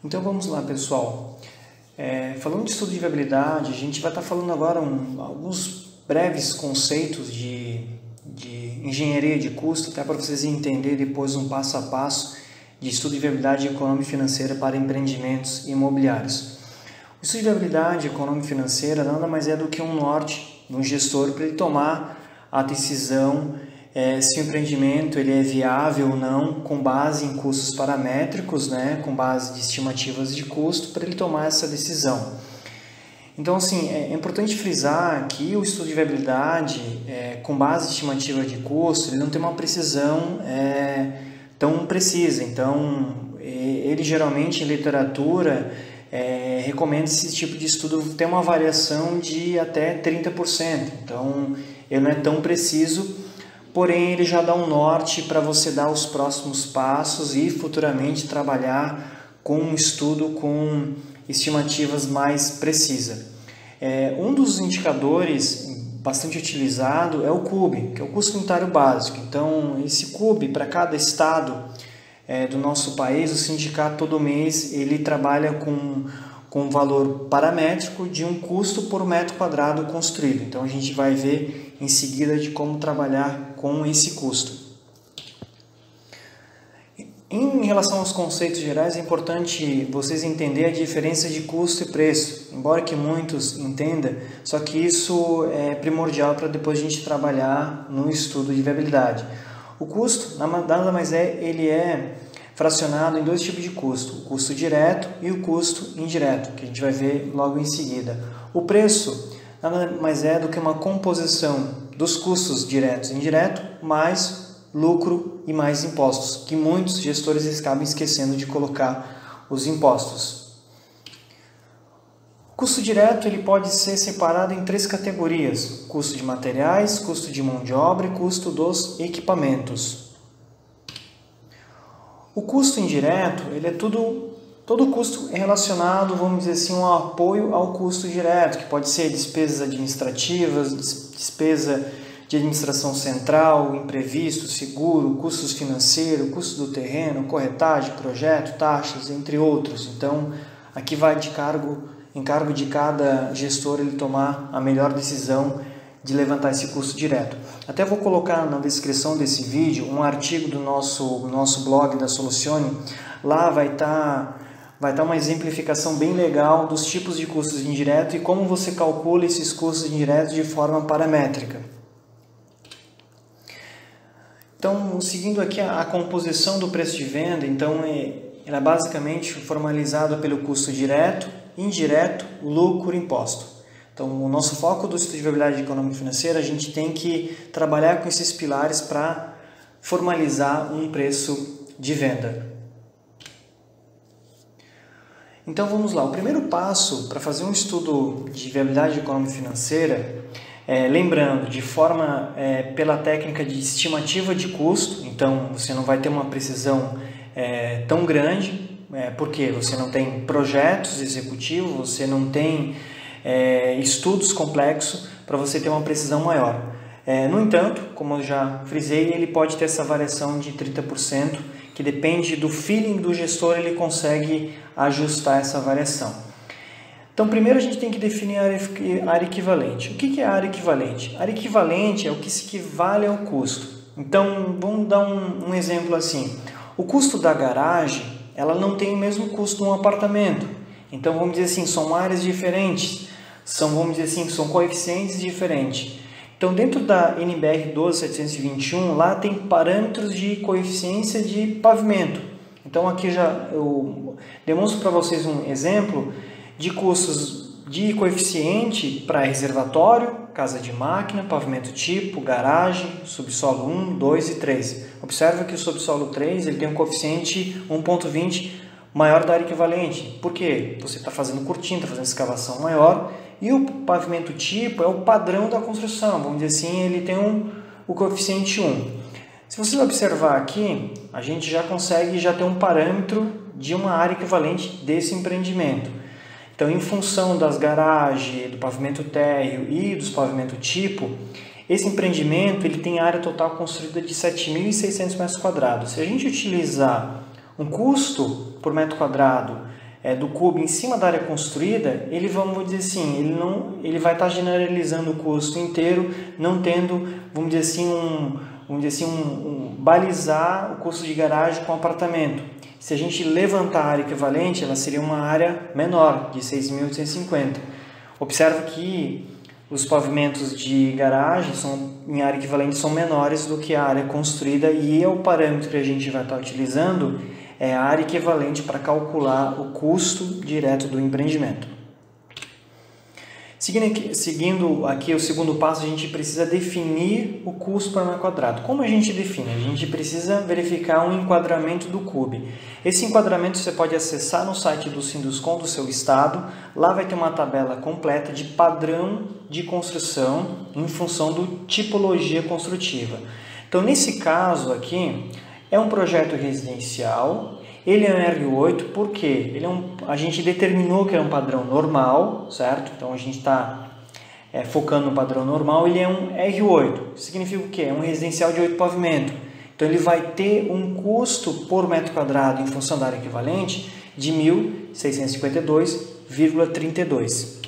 Então vamos lá, pessoal. Falando de estudo de viabilidade, a gente vai estar falando agora alguns breves conceitos de engenharia de custo, até para vocês entenderem depois um passo a passo de estudo de viabilidade econômica e financeira para empreendimentos imobiliários. O estudo de viabilidade econômica e financeira nada mais é do que um norte de um gestor para ele tomar a decisão se o empreendimento ele é viável ou não, com base em custos paramétricos, com base de estimativas de custo, para ele tomar essa decisão. Então, assim, é importante frisar que o estudo de viabilidade, com base em estimativa de custo, ele não tem uma precisão tão precisa. Então, ele geralmente, em literatura, recomenda esse tipo de estudo ter uma variação de até 30%. Então, ele não é tão preciso, porém ele já dá um norte para você dar os próximos passos e futuramente trabalhar com um estudo com estimativas mais precisas. Um dos indicadores bastante utilizado é o CUB, que é o custo unitário básico. Então, esse CUB, para cada estado do nosso país, o sindicato todo mês ele trabalha com um valor paramétrico de um custo por metro quadrado construído. Então, a gente vai ver em seguida de como trabalhar com esse custo. Em relação aos conceitos gerais, é importante vocês entenderem a diferença de custo e preço, embora que muitos entendam, só que isso é primordial para depois a gente trabalhar no estudo de viabilidade. O custo, nada mais ele é fracionado em dois tipos de custo, o custo direto e o custo indireto, que a gente vai ver logo em seguida. O preço nada mais é do que uma composição dos custos diretos e indiretos, mais lucro e mais impostos, que muitos gestores acabam esquecendo de colocar os impostos. O custo direto ele pode ser separado em três categorias: custo de materiais, custo de mão de obra e custo dos equipamentos. O custo indireto ele é todo custo relacionado, vamos dizer assim, um apoio ao custo direto, que pode ser despesas administrativas, despesa de administração central, imprevisto, seguro, custos financeiros, custo do terreno, corretagem, projeto, taxas, entre outros. Então, aqui vai encargo de cada gestor ele tomar a melhor decisão de levantar esse custo direto. Até vou colocar na descrição desse vídeo um artigo do nosso blog da Solucione. Lá vai estar uma exemplificação bem legal dos tipos de custos indiretos e como você calcula esses custos indiretos de forma paramétrica. Então, seguindo aqui a composição do preço de venda, então ela é basicamente formalizada pelo custo direto, indireto, lucro e imposto. Então, o nosso foco do estudo de viabilidade econômica e financeira, a gente tem que trabalhar com esses pilares para formalizar um preço de venda. Então, vamos lá. O primeiro passo para fazer um estudo de viabilidade econômica e financeira, lembrando, de forma pela técnica de estimativa de custo, então você não vai ter uma precisão tão grande, porque você não tem projetos executivos, você não tem estudos complexos para você ter uma precisão maior. No entanto, como eu já frisei, ele pode ter essa variação de 30%, que depende do feeling do gestor, ele consegue ajustar essa variação. Então, primeiro a gente tem que definir a área equivalente. O que é a área equivalente? A área equivalente é o que se equivale ao custo. Então, vamos dar um exemplo assim. O custo da garagem, ela não tem o mesmo custo de um apartamento. Então, vamos dizer assim, são áreas diferentes. Vamos dizer assim, são coeficientes diferentes. Então, dentro da NBR 12721, lá tem parâmetros de coeficiência de pavimento. Então, aqui eu demonstro para vocês um exemplo de custos de coeficiente para reservatório, casa de máquina, pavimento tipo, garagem, subsolo 1, 2 e 3. Observa que o subsolo 3 ele tem um coeficiente 1,20 maior da área equivalente. Por quê? Você está fazendo cortina, está fazendo escavação maior. E o pavimento tipo é o padrão da construção. Vamos dizer assim, ele tem o coeficiente 1. Se você observar aqui, a gente já consegue ter um parâmetro de uma área equivalente desse empreendimento. Então, em função das garagens, do pavimento térreo e dos pavimentos tipo, esse empreendimento ele tem área total construída de 7.600 metros quadrados. Se a gente utilizar um custo por metro quadrado do CUB em cima da área construída, ele, vamos dizer assim, ele vai estar generalizando o custo inteiro, não tendo, vamos dizer assim, balizar o custo de garagem com apartamento. Se a gente levantar a área equivalente, ela seria uma área menor, de 6.850. Observe que os pavimentos de garagem em área equivalente são menores do que a área construída, e o parâmetro que a gente vai estar utilizando é a área equivalente para calcular o custo direto do empreendimento. Seguindo aqui o segundo passo, a gente precisa definir o custo por metro quadrado. Como a gente define? A gente precisa verificar um enquadramento do CUB. Esse enquadramento você pode acessar no site do Sinduscon do seu estado. Lá vai ter uma tabela completa de padrão de construção em função do tipologia construtiva. Então, nesse caso aqui, é um projeto residencial. Ele é um R8 porque a gente determinou que era um padrão normal, certo? Então a gente está focando no padrão normal. Ele é um R8. Significa o quê? É um residencial de 8 pavimentos. Então ele vai ter um custo por metro quadrado em função da área equivalente de R$ 1.652,32.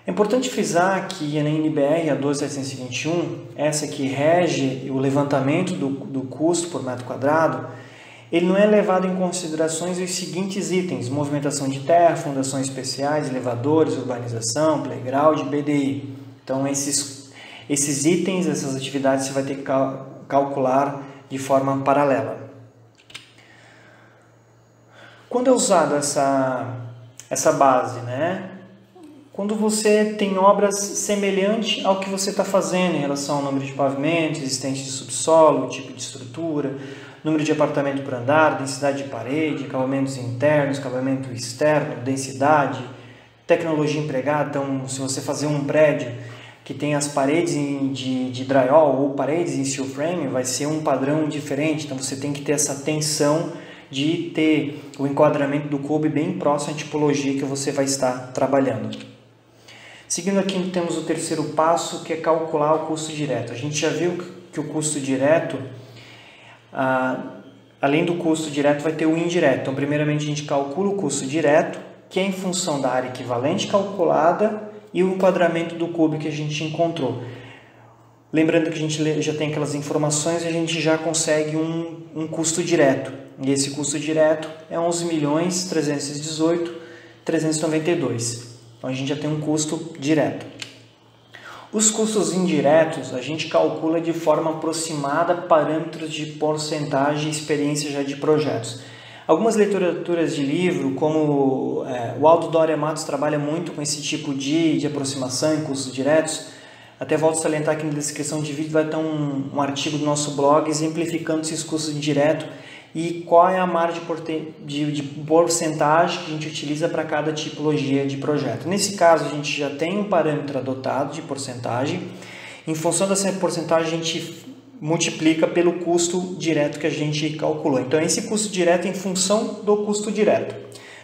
É importante frisar que a NBR, a 12721, essa que rege o levantamento do custo por metro quadrado, ele não é levado em considerações os seguintes itens: movimentação de terra, fundações especiais, elevadores, urbanização, playground, BDI. Então, esses itens, essas atividades, você vai ter que calcular de forma paralela. Quando é usada essa base, né? Quando você tem obras semelhantes ao que você está fazendo em relação ao número de pavimentos, existente de subsolo, tipo de estrutura, número de apartamento por andar, densidade de parede, acabamentos internos, acabamento externo, densidade, tecnologia empregada. Então, se você fazer um prédio que tem as paredes de drywall ou paredes em steel frame, vai ser um padrão diferente. Então, você tem que ter essa atenção de ter o enquadramento do CUB bem próximo à tipologia que você vai estar trabalhando. Seguindo aqui, temos o terceiro passo, que é calcular o custo direto. A gente já viu que o custo direto, além do custo direto, vai ter o indireto. Então, primeiramente, a gente calcula o custo direto, que é em função da área equivalente calculada e o enquadramento do CUB que a gente encontrou. Lembrando que a gente já tem aquelas informações e a gente já consegue um custo direto. E esse custo direto é 11.318.392. Então, a gente já tem um custo direto. Os custos indiretos a gente calcula de forma aproximada parâmetros de porcentagem e experiência já de projetos. Algumas literaturas de livro, como o Aldo Doria Matos trabalha muito com esse tipo de aproximação em custos diretos. Até volto a salientar que na descrição de vídeo vai estar um artigo do nosso blog exemplificando esses custos indiretos e qual é a margem de porcentagem que a gente utiliza para cada tipologia de projeto. Nesse caso, a gente já tem um parâmetro adotado de porcentagem. Em função dessa porcentagem, a gente multiplica pelo custo direto que a gente calculou. Então, esse custo direto é em função do custo direto.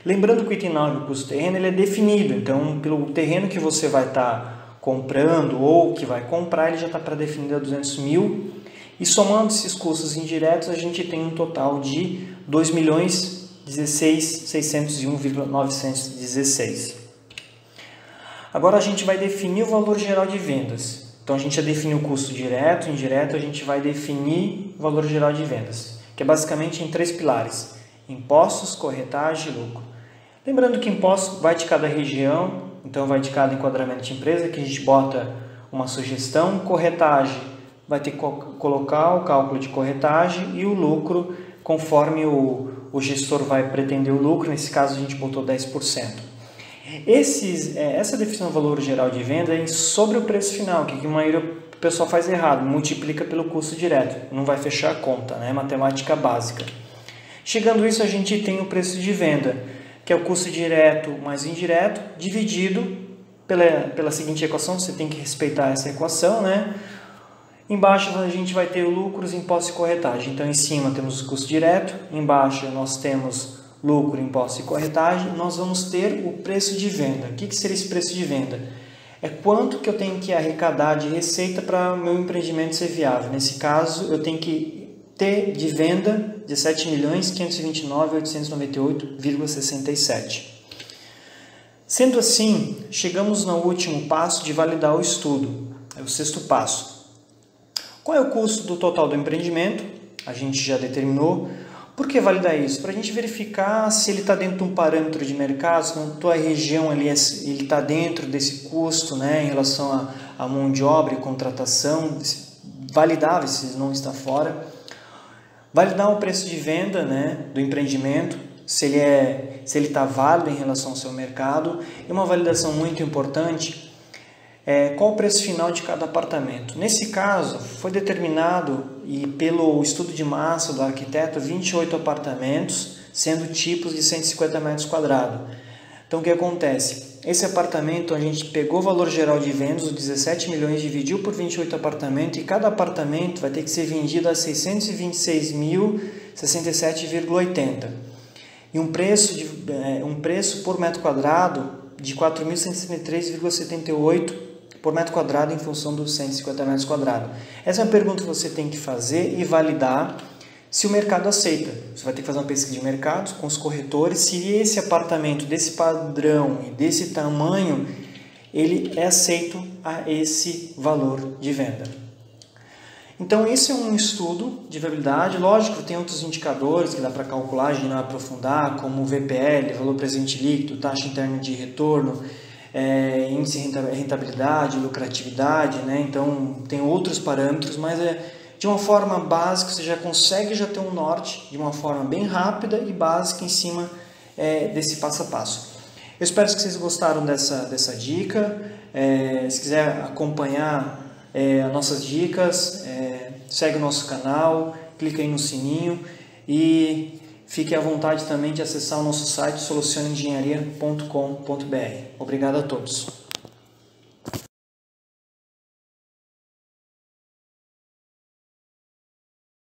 Lembrando que o item 9, o custo terreno, ele é definido. Então, pelo terreno que você vai estar comprando ou que vai comprar, ele já está pré-definido a 200 mil. E somando esses custos indiretos, a gente tem um total de 2.016.601,916. Agora a gente vai definir o valor geral de vendas. Então a gente já definiu o custo direto, indireto, a gente vai definir o valor geral de vendas, que é basicamente em 3 pilares: impostos, corretagem e lucro. Lembrando que imposto vai de cada região, então vai de cada enquadramento de empresa, que a gente bota uma sugestão. Corretagem vai ter que colocar o cálculo de corretagem, e o lucro, conforme o gestor vai pretender o lucro, nesse caso a gente botou 10%. Essa definição do valor geral de venda é sobre o preço final, que a maioria do pessoal faz errado, multiplica pelo custo direto, não vai fechar a conta, né? Matemática básica. Chegando a isso, a gente tem o preço de venda, que é o custo direto mais indireto, dividido pela seguinte equação. Você tem que respeitar essa equação, né? Embaixo a gente vai ter lucros, impostos e corretagem. Então, em cima temos o custo direto, embaixo nós temos lucro, imposto e corretagem. Nós vamos ter o preço de venda. O que seria esse preço de venda? É quanto que eu tenho que arrecadar de receita para o meu empreendimento ser viável. Nesse caso, eu tenho que T de venda, 17.529.898,67. Sendo assim, chegamos no último passo de validar o estudo, é o sexto passo. Qual é o custo do total do empreendimento? A gente já determinou. Por que validar isso? Para a gente verificar se ele está dentro de um parâmetro de mercado, se na tua região ali ele está dentro desse custo, né, em relação à mão de obra e contratação, validar se não está fora. Validar o preço de venda, né, do empreendimento, se ele está válido em relação ao seu mercado. E uma validação muito importante é qual o preço final de cada apartamento. Nesse caso, foi determinado, e pelo estudo de massa do arquiteto, 28 apartamentos, sendo tipos de 150 metros quadrados. Então, o que acontece? Esse apartamento, a gente pegou o valor geral de vendas, os 17 milhões, dividiu por 28 apartamentos, e cada apartamento vai ter que ser vendido a 626.067,80. E um preço por metro quadrado de 4.163,78 por metro quadrado em função dos 150 metros quadrados. Essa é uma pergunta que você tem que fazer e validar se o mercado aceita. Você vai ter que fazer uma pesquisa de mercado com os corretores, se esse apartamento desse padrão e desse tamanho, ele é aceito a esse valor de venda. Então, esse é um estudo de viabilidade. Lógico, tem outros indicadores que dá para calcular, a gente não vai aprofundar, como o VPL, valor presente líquido, taxa interna de retorno, índice de rentabilidade, lucratividade, né? Então, tem outros parâmetros, mas de uma forma básica você já consegue ter um norte, de uma forma bem rápida e básica em cima desse passo a passo. Eu espero que vocês gostaram dessa dica. Se quiser acompanhar as nossas dicas, segue o nosso canal, clica aí no sininho e fique à vontade também de acessar o nosso site solucionengenharia.com.br. Obrigado a todos.